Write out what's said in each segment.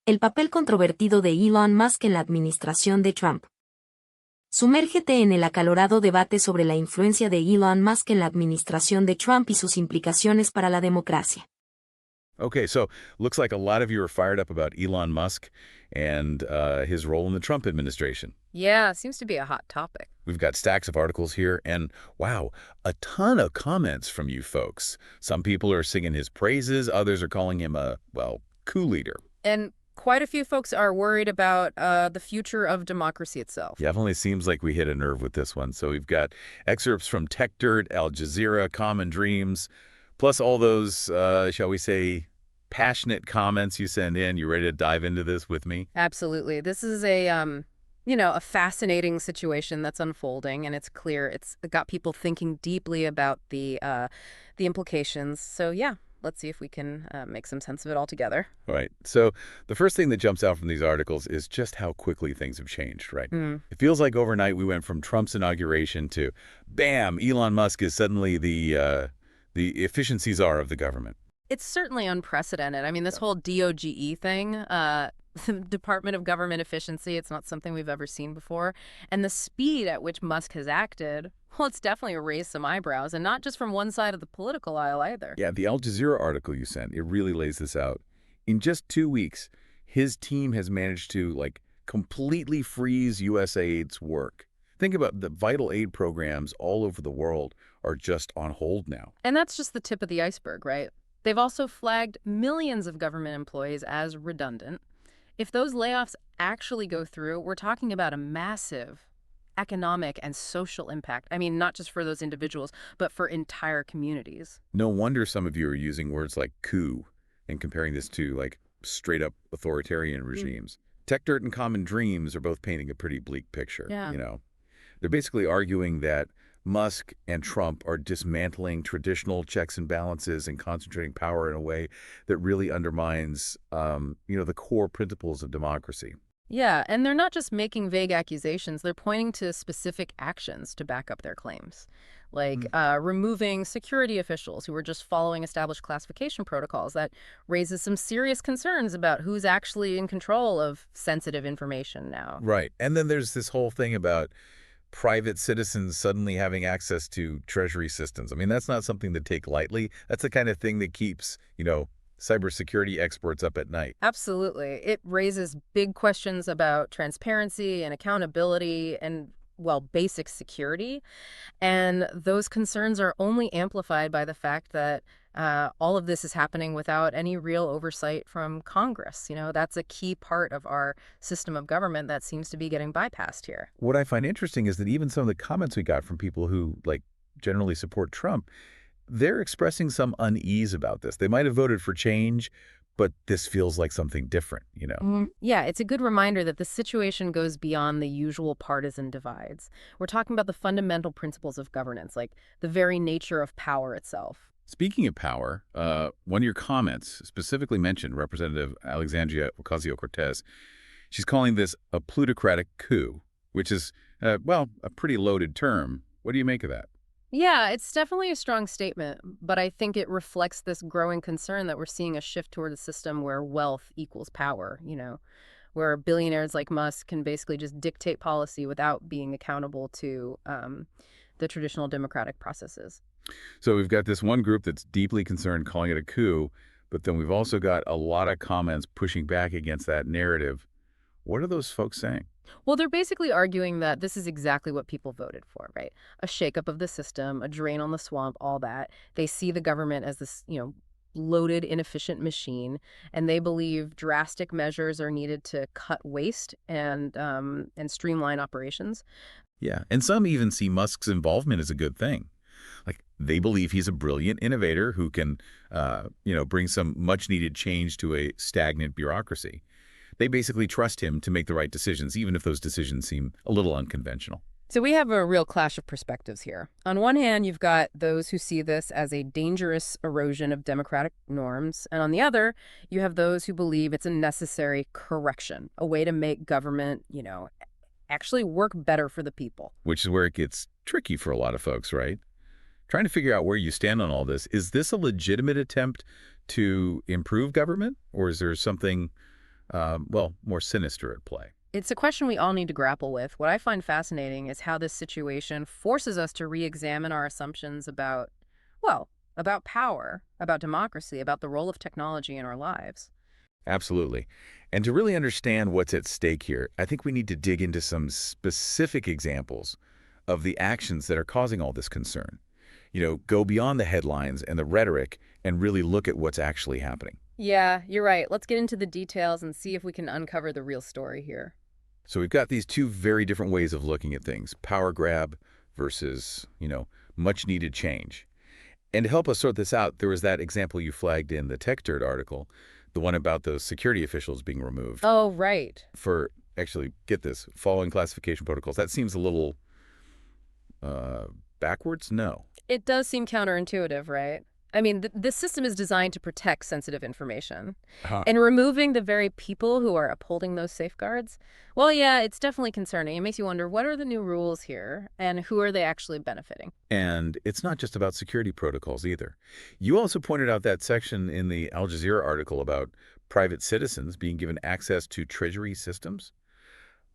El papel controvertido de Elon Musk en la administración de Trump. Sumérgete en el acalorado debate sobre la influencia de Elon Musk en la administración de Trump y sus implicaciones para la democracia. Okay, so looks like a lot of you are fired up about Elon Musk and his role in the Trump administration. Yeah, seems to be a hot topic. We've got stacks of articles here, and wow, a ton of comments from you folks. Some people are singing his praises, others are calling him a, well, coup leader. And quite a few folks are worried about the future of democracy itself. Definitely seems like we hit a nerve with this one. So we've got excerpts from Tech Dirt, Al Jazeera, Common Dreams, plus all those, shall we say, passionate comments you send in. You ready to dive into this with me? Absolutely. This is a fascinating situation that's unfolding, and it's clear it's got people thinking deeply about the implications. So yeah, let's see if we can make some sense of it all together. All right. So the first thing that jumps out from these articles is just how quickly things have changed, right? It feels like overnight we went from Trump's inauguration to, bam, Elon Musk is suddenly the efficiency czar of the government. It's certainly unprecedented. I mean, this whole DOGE thing, the Department of Government Efficiency, it's not something we've ever seen before. And the speed at which Musk has acted, well, it's definitely raised some eyebrows, and not just from one side of the political aisle either. Yeah, the Al Jazeera article you sent, it really lays this out. In just 2 weeks, his team has managed to, completely freeze USAID's work. Think about the vital aid programs all over the world are just on hold now. And that's just the tip of the iceberg, right? They've also flagged millions of government employees as redundant. If those layoffs actually go through, we're talking about a massive economic and social impact. I mean, not just for those individuals, but for entire communities. No wonder some of you are using words like coup and comparing this to, straight-up authoritarian regimes. Tech Dirt and Common Dreams are both painting a pretty bleak picture, They're basically arguing that Musk and Trump are dismantling traditional checks and balances and concentrating power in a way that really undermines, the core principles of democracy. Yeah, and they're not just making vague accusations. They're pointing to specific actions to back up their claims, like removing security officials who were just following established classification protocols. That raises some serious concerns about who's actually in control of sensitive information now. Right. And then there's this whole thing about private citizens suddenly having access to Treasury systems. I mean, that's not something to take lightly. That's the kind of thing that keeps, cybersecurity experts up at night. Absolutely. It raises big questions about transparency and accountability and, well, basic security. And those concerns are only amplified by the fact that all of this is happening without any real oversight from Congress. That's a key part of our system of government that seems to be getting bypassed here. What I find interesting is that even some of the comments we got from people who, generally support Trump, they're expressing some unease about this. They might have voted for change, but this feels like something different, Yeah, it's a good reminder that the situation goes beyond the usual partisan divides. We're talking about the fundamental principles of governance, like the very nature of power itself. Speaking of power, one of your comments specifically mentioned Representative Alexandria Ocasio-Cortez. She's calling this a plutocratic coup, which is, a pretty loaded term. What do you make of that? Yeah, it's definitely a strong statement, but I think it reflects this growing concern that we're seeing a shift toward a system where wealth equals power, where billionaires like Musk can basically just dictate policy without being accountable to the traditional democratic processes. So we've got this one group that's deeply concerned calling it a coup, but then we've also got a lot of comments pushing back against that narrative. What are those folks saying? Well, they're basically arguing that this is exactly what people voted for, right? A shakeup of the system, a drain on the swamp, all that. They see the government as this, loaded, inefficient machine, and they believe drastic measures are needed to cut waste and streamline operations. Yeah, and some even see Musk's involvement as a good thing. They believe he's a brilliant innovator who can, bring some much-needed change to a stagnant bureaucracy. They basically trust him to make the right decisions, even if those decisions seem a little unconventional. So we have a real clash of perspectives here. On one hand, you've got those who see this as a dangerous erosion of democratic norms. And on the other, you have those who believe it's a necessary correction, a way to make government, actually work better for the people. Which is where it gets tricky for a lot of folks, right? Trying to figure out where you stand on all this. Is this a legitimate attempt to improve government? Or is there something well, more sinister at play? It's a question we all need to grapple with. What I find fascinating is how this situation forces us to re-examine our assumptions about, well, about power, about democracy, about the role of technology in our lives. Absolutely. And to really understand what's at stake here, I think we need to dig into some specific examples of the actions that are causing all this concern. Go beyond the headlines and the rhetoric and really look at what's actually happening. Yeah, you're right. Let's get into the details and see if we can uncover the real story here. So we've got these two very different ways of looking at things, power grab versus, much needed change. And to help us sort this out, there was that example you flagged in the Tech Dirt article, the one about those security officials being removed. Oh, right. For, actually, get this, following classification protocols. That seems a little backwards? No. It does seem counterintuitive, right? I mean, this system is designed to protect sensitive information. And removing the very people who are upholding those safeguards, well, yeah, it's definitely concerning. It makes you wonder, what are the new rules here, and who are they actually benefiting? And it's not just about security protocols either. You also pointed out that section in the Al Jazeera article about private citizens being given access to treasury systems.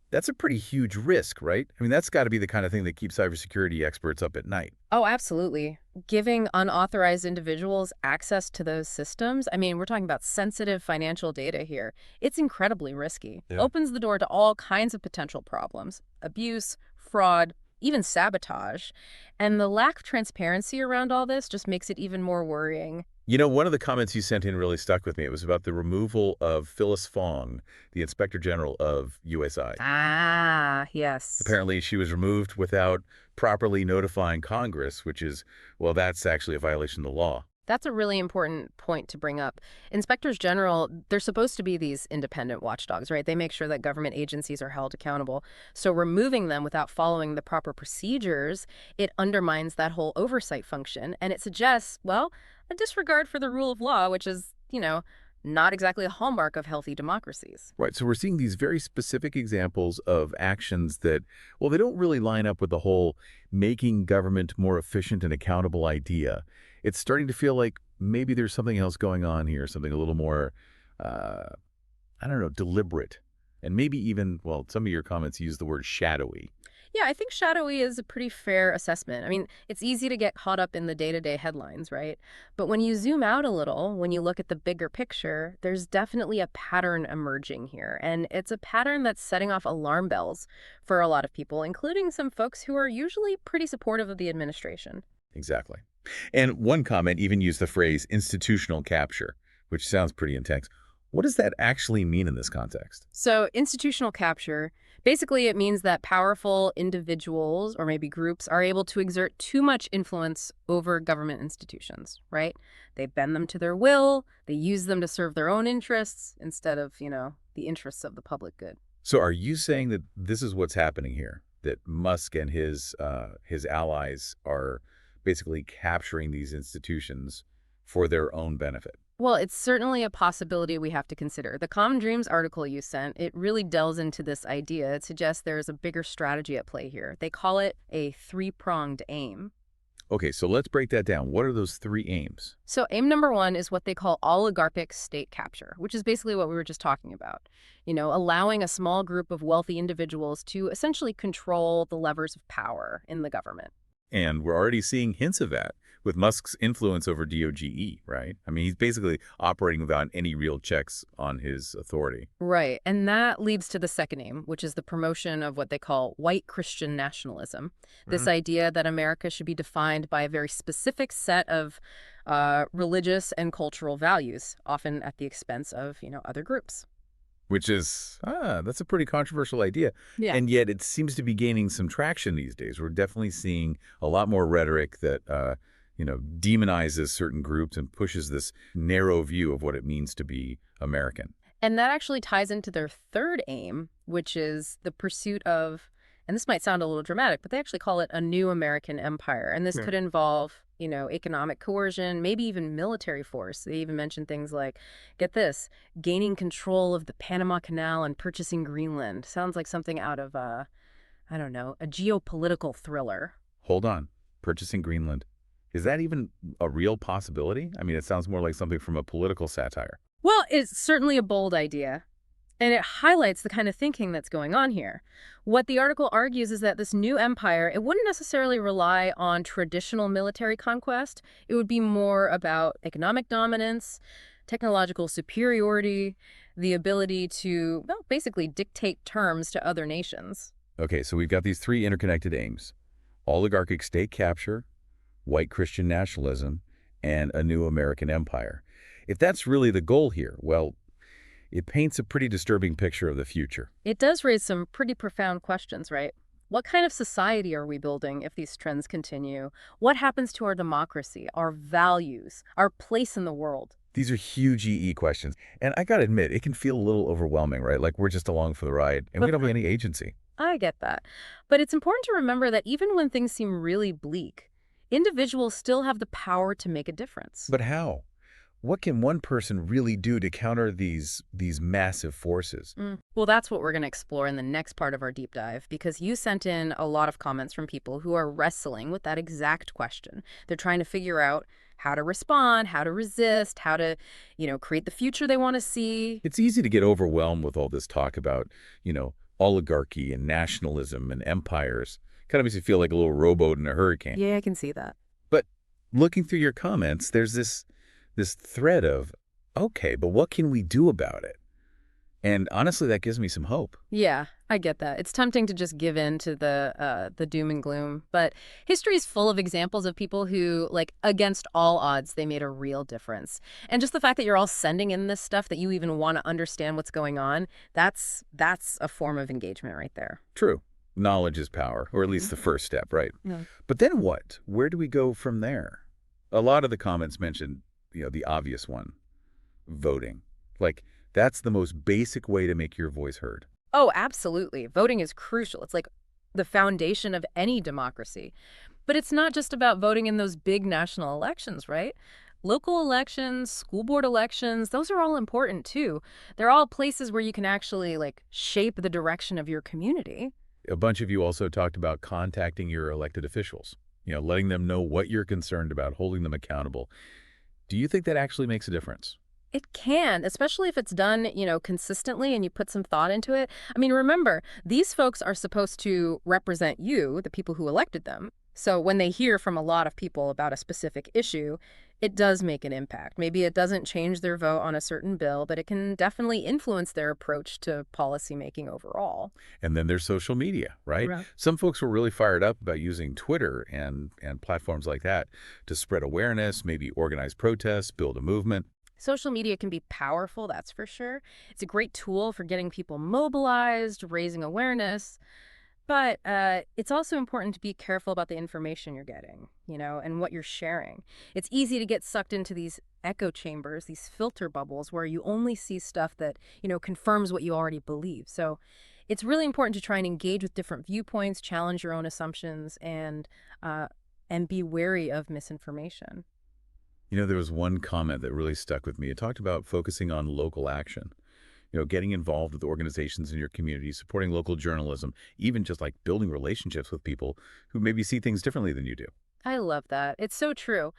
That's a pretty huge risk, right? I mean, that's got to be the kind of thing that keeps cybersecurity experts up at night. Oh, absolutely. Giving unauthorized individuals access to those systems, I mean, we're talking about sensitive financial data here. It's incredibly risky. Yeah. Opens the door to all kinds of potential problems: abuse, fraud, even sabotage. And the lack of transparency around all this just makes it even more worrying. One of the comments you sent in really stuck with me. It was about the removal of Phyllis Fong, the Inspector General of USI. Ah, yes. Apparently, she was removed without properly notifying Congress, which is, well, that's actually a violation of the law. That's a really important point to bring up. Inspectors general, they're supposed to be these independent watchdogs, right? They make sure that government agencies are held accountable. So removing them without following the proper procedures, it undermines that whole oversight function. And it suggests, well, a disregard for the rule of law, which is, not exactly a hallmark of healthy democracies. Right. So we're seeing these very specific examples of actions that, well, they don't really line up with the whole making government more efficient and accountable idea. It's starting to feel like maybe there's something else going on here, something a little more, deliberate. And maybe even, well, some of your comments use the word shadowy. Yeah, I think shadowy is a pretty fair assessment. I mean, it's easy to get caught up in the day-to-day headlines, right? But when you zoom out a little, when you look at the bigger picture, there's definitely a pattern emerging here. And it's a pattern that's setting off alarm bells for a lot of people, including some folks who are usually pretty supportive of the administration. Exactly. And one comment even used the phrase institutional capture, which sounds pretty intense. What does that actually mean in this context? So institutional capture, basically it means that powerful individuals or maybe groups are able to exert too much influence over government institutions, right? They bend them to their will, they use them to serve their own interests instead of, the interests of the public good. So are you saying that this is what's happening here, that Musk and his allies are basically capturing these institutions for their own benefit? Well, it's certainly a possibility we have to consider. The Common Dreams article you sent, it really delves into this idea. It suggests there's a bigger strategy at play here. They call it a three-pronged aim. Okay, so let's break that down. What are those three aims? So aim number one is what they call oligarchic state capture, which is basically what we were just talking about. Allowing a small group of wealthy individuals to essentially control the levers of power in the government. And we're already seeing hints of that with Musk's influence over DOGE, right? I mean, he's basically operating without any real checks on his authority. Right. And that leads to the second aim, which is the promotion of what they call white Christian nationalism. This idea that America should be defined by a very specific set of religious and cultural values, often at the expense of, other groups. Which is, that's a pretty controversial idea. Yeah. And yet it seems to be gaining some traction these days. We're definitely seeing a lot more rhetoric that, demonizes certain groups and pushes this narrow view of what it means to be American. And that actually ties into their third aim, which is the pursuit of, and this might sound a little dramatic, but they actually call it a new American empire. And this could involve, economic coercion, maybe even military force. They even mention things like, get this, gaining control of the Panama Canal and purchasing Greenland. Sounds like something out of, a geopolitical thriller. Hold on. Purchasing Greenland. Is that even a real possibility? I mean, it sounds more like something from a political satire. Well, it's certainly a bold idea. And it highlights the kind of thinking that's going on here. What the article argues is that this new empire, it wouldn't necessarily rely on traditional military conquest. It would be more about economic dominance, technological superiority, the ability to, well, basically dictate terms to other nations. Okay, so we've got these three interconnected aims: oligarchic state capture, white Christian nationalism, and a new American empire. If that's really the goal here, well, it paints a pretty disturbing picture of the future. It does raise some pretty profound questions, right? What kind of society are we building if these trends continue? What happens to our democracy, our values, our place in the world? These are huge EE questions. And I gotta admit, it can feel a little overwhelming, right? Like we're just along for the ride, and we don't have any agency. I get that. But it's important to remember that even when things seem really bleak, individuals still have the power to make a difference. But how? What can one person really do to counter these massive forces? Well, that's what we're going to explore in the next part of our deep dive, because you sent in a lot of comments from people who are wrestling with that exact question. They're trying to figure out how to respond, how to resist, how to, create the future they want to see. It's easy to get overwhelmed with all this talk about, oligarchy and nationalism and empires. Kind of makes you feel like a little rowboat in a hurricane. Yeah, I can see that. But looking through your comments, there's this thread of, okay, but what can we do about it? And honestly, that gives me some hope. Yeah, I get that. It's tempting to just give in to the doom and gloom, but history is full of examples of people who, like, against all odds, they made a real difference. And just the fact that you're all sending in this stuff, that you even want to understand what's going on, that's a form of engagement right there. True. Knowledge is power, or at least the first step, right? Yeah. But then what? Where do we go from there? A lot of the comments mentioned, the obvious one, voting. Like, that's the most basic way to make your voice heard. Oh, absolutely. Voting is crucial. It's like the foundation of any democracy. But it's not just about voting in those big national elections, right? Local elections, school board elections, those are all important too. They're all places where you can actually, shape the direction of your community. A bunch of you also talked about contacting your elected officials, letting them know what you're concerned about, holding them accountable. Do you think that actually makes a difference? It can, especially if it's done, consistently and you put some thought into it. I mean, remember, these folks are supposed to represent you, the people who elected them. So when they hear from a lot of people about a specific issue, it does make an impact. Maybe it doesn't change their vote on a certain bill, but it can definitely influence their approach to policymaking overall. And then there's social media, right? Right. Some folks were really fired up about using Twitter and platforms like that to spread awareness, maybe organize protests, build a movement. Social media can be powerful, that's for sure. It's a great tool for getting people mobilized, raising awareness. But it's also important to be careful about the information you're getting, and what you're sharing. It's easy to get sucked into these echo chambers, these filter bubbles where you only see stuff that, confirms what you already believe. So it's really important to try and engage with different viewpoints, challenge your own assumptions, and be wary of misinformation. There was one comment that really stuck with me. It talked about focusing on local action. Getting involved with organizations in your community, supporting local journalism, even just like building relationships with people who maybe see things differently than you do. I love that. It's so true.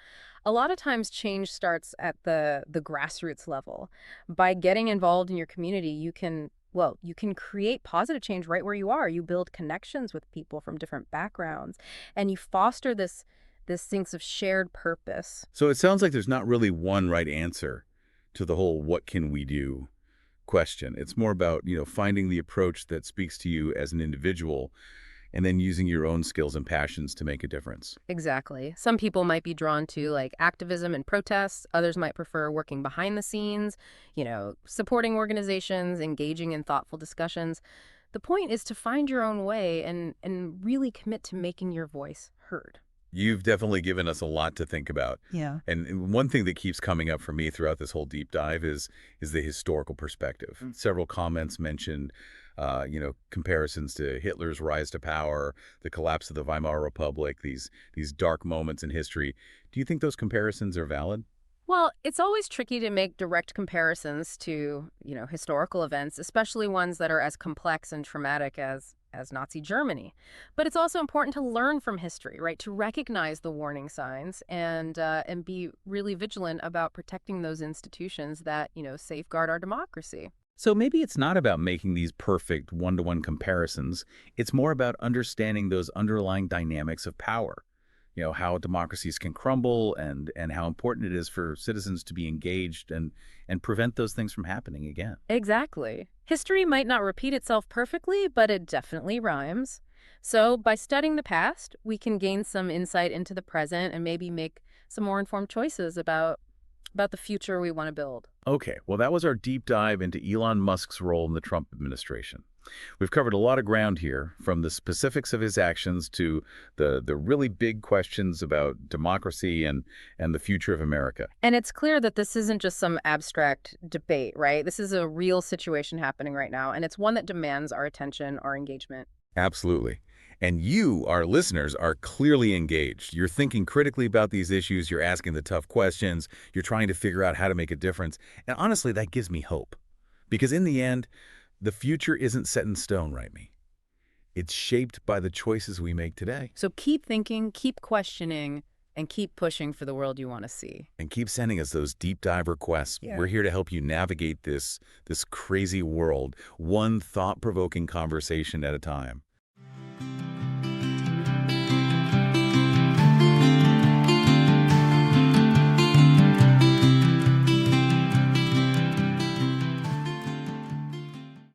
A lot of times change starts at the grassroots level. By getting involved in your community, you can create positive change right where you are. You build connections with people from different backgrounds, and you foster this sense of shared purpose. So it sounds like there's not really one right answer to the whole what can we do question. It's more about, finding the approach that speaks to you as an individual and then using your own skills and passions to make a difference. Exactly. Some people might be drawn to activism and protests. Others might prefer working behind the scenes, supporting organizations, engaging in thoughtful discussions. The point is to find your own way and really commit to making your voice heard. You've definitely given us a lot to think about. Yeah. And one thing that keeps coming up for me throughout this whole deep dive is the historical perspective. Several comments mentioned, comparisons to Hitler's rise to power, the collapse of the Weimar Republic, these dark moments in history. Do you think those comparisons are valid? Well, it's always tricky to make direct comparisons to, historical events, especially ones that are as complex and traumatic as Nazi Germany. But it's also important to learn from history, right? To recognize the warning signs and be really vigilant about protecting those institutions that, safeguard our democracy. So maybe it's not about making these perfect one-to-one comparisons. It's more about understanding those underlying dynamics of power. How democracies can crumble and how important it is for citizens to be engaged and prevent those things from happening again. Exactly. History might not repeat itself perfectly, but it definitely rhymes. So by studying the past, we can gain some insight into the present and maybe make some more informed choices about the future we want to build. Okay, well, that was our deep dive into Elon Musk's role in the Trump administration. We've covered a lot of ground here, from the specifics of his actions to the really big questions about democracy and the future of America. And it's clear that this isn't just some abstract debate, right? This is a real situation happening right now, and it's one that demands our attention, our engagement. Absolutely. And you, our listeners, are clearly engaged. You're thinking critically about these issues. You're asking the tough questions. You're trying to figure out how to make a difference. And honestly, that gives me hope. Because in the end, the future isn't set in stone, right, me? It's shaped by the choices we make today. So keep thinking, keep questioning, and keep pushing for the world you want to see. And keep sending us those deep dive requests. Yeah. We're here to help you navigate this crazy world, one thought-provoking conversation at a time.